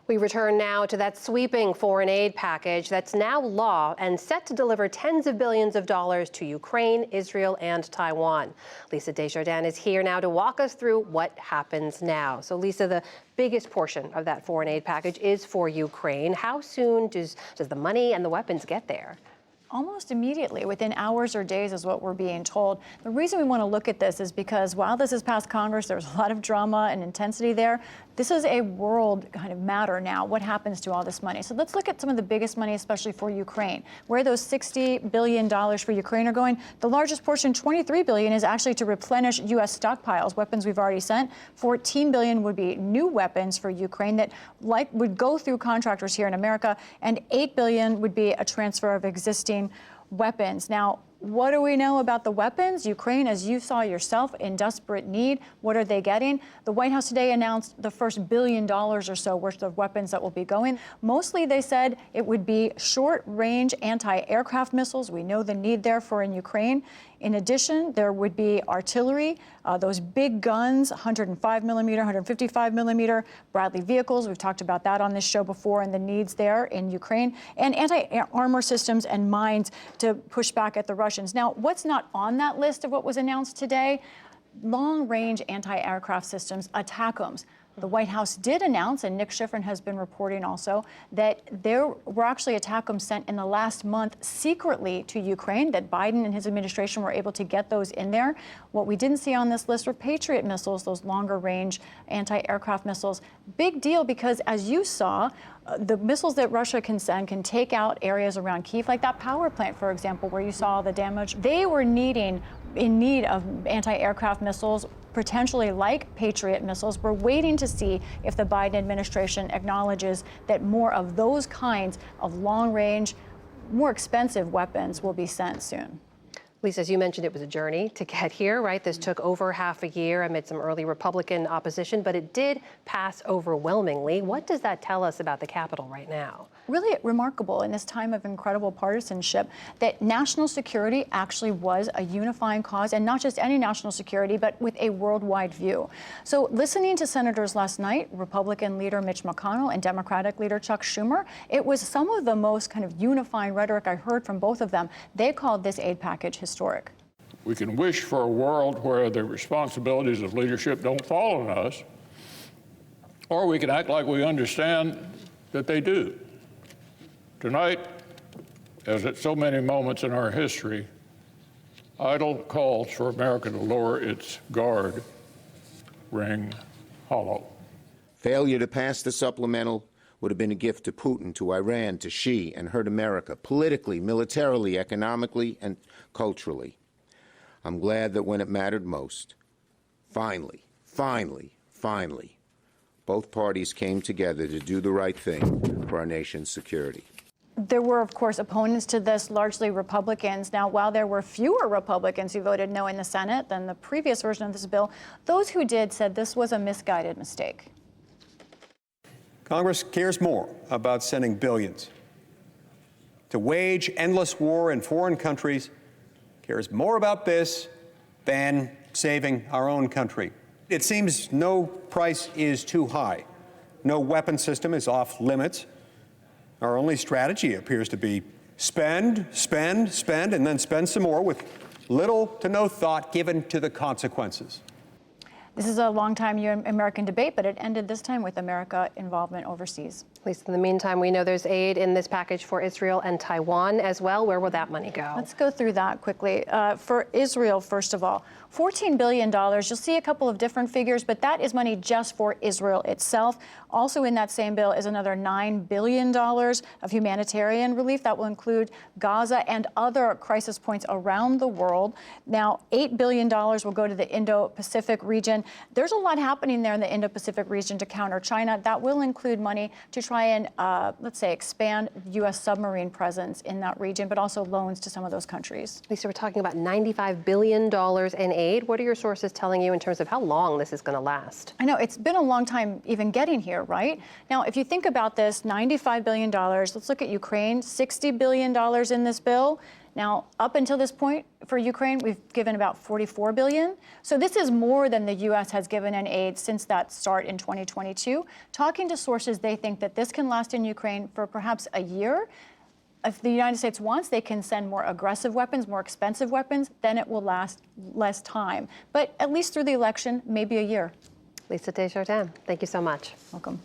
We return now to that sweeping foreign aid package that's now law and set to deliver tens of billions of dollars to Ukraine, Israel, and Taiwan. Lisa Desjardins is here now to walk us through what happens now. So, Lisa, the biggest portion of that foreign aid package is for Ukraine. How soon does the money and the weapons get there? Almost immediately, within hours or days is what we're being told. The reason we want to look at this is because while this has passed Congress, there's a lot of drama and intensity there. This is a world kind of matter now, what happens to all this money. So let's look at some of the biggest money, especially for Ukraine. Where those $60 billion for Ukraine are going, the largest portion, $23 billion, is actually to replenish U.S. stockpiles, weapons we've already sent. $14 billion would be new weapons for Ukraine that would go through contractors here in America, and $8 billion would be a transfer of existing weapons. Now, what do we know about the weapons? Ukraine, as you saw yourself, in desperate need. What are they getting? The White House today announced the first $1 billion or so worth of weapons that will be going. Mostly, they said it would be short-range anti-aircraft missiles. We know the need there for in Ukraine. In addition, there would be artillery, those big guns, 105 millimeter, 155 millimeter Bradley vehicles. We've talked about that on this show before and the needs there in Ukraine, and anti-armor systems and mines to push back at the Russians. Now, what's not on that list of what was announced today? Long-range anti-aircraft systems, ATACMS. The White House did announce, and Nick Schifrin has been reporting also, that there were actually ATACMS sent in the last month secretly to Ukraine, that Biden and his administration were able to get those in there. What we didn't see on this list were Patriot missiles, those longer-range anti-aircraft missiles. Big deal because, as you saw, the missiles that Russia can send can take out areas around Kyiv, like that power plant, for example, where you saw the damage. They were in need of anti-aircraft missiles, potentially like Patriot missiles. We're waiting to see if the Biden administration acknowledges that more of those kinds of long-range, more expensive weapons will be sent soon. Lisa, as you mentioned, it was a journey to get here, right? This took over half a year amid some early Republican opposition, but it did pass overwhelmingly. What does that tell us about the Capitol right now? Really remarkable in this time of incredible partisanship that national security actually was a unifying cause, and not just any national security, but with a worldwide view. So listening to senators last night, Republican leader Mitch McConnell and Democratic leader Chuck Schumer, it was some of the most kind of unifying rhetoric I heard from both of them. They called this aid package historic. We can wish for a world where the responsibilities of leadership don't fall on us, or we can act like we understand that they do. Tonight, as at so many moments in our history, idle calls for America to lower its guard ring hollow. Failure to pass the supplemental would have been a gift to Putin, to Iran, to Xi, and hurt America politically, militarily, economically, and culturally. I'm glad that when it mattered most, finally, both parties came together to do the right thing for our nation's security. There were, of course, opponents to this, largely Republicans. Now, while there were fewer Republicans who voted no in the Senate than the previous version of this bill, those who did said this was a misguided mistake. Congress cares more about sending billions to wage endless war in foreign countries, cares more about this than saving our own country. It seems no price is too high. No weapon system is off limits. Our only strategy appears to be spend, spend, spend, and then spend some more with little to no thought given to the consequences. This is a long-time American debate, but it ended this time with America involvement overseas. At least in the meantime, we know there's aid in this package for Israel and Taiwan as well. Where will that money go? Let's go through that quickly. For Israel, first of all, $14 billion. You'll see a couple of different figures, but that is money just for Israel itself. Also in that same bill is another $9 billion of humanitarian relief. That will include Gaza and other crisis points around the world. Now, $8 billion will go to the Indo-Pacific region. There's a lot happening there in the Indo-Pacific region to counter China. That will include money to try and, let's say, expand U.S. submarine presence in that region, but also loans to some of those countries. Lisa, we're talking about $95 billion in aid. What are your sources telling you in terms of how long this is going to last? I know it's been a long time even getting here, right? Now, if you think about this, $95 billion, let's look at Ukraine, $60 billion in this bill. Now, up until this point for Ukraine, we've given about $44 billion. So this is more than the U.S. has given in aid since that start in 2022. Talking to sources, they think that this can last in Ukraine for perhaps a year. If the United States wants, they can send more aggressive weapons, more expensive weapons, then it will last less time. But at least through the election, maybe a year. Lisa Desjardins, thank you so much. Welcome.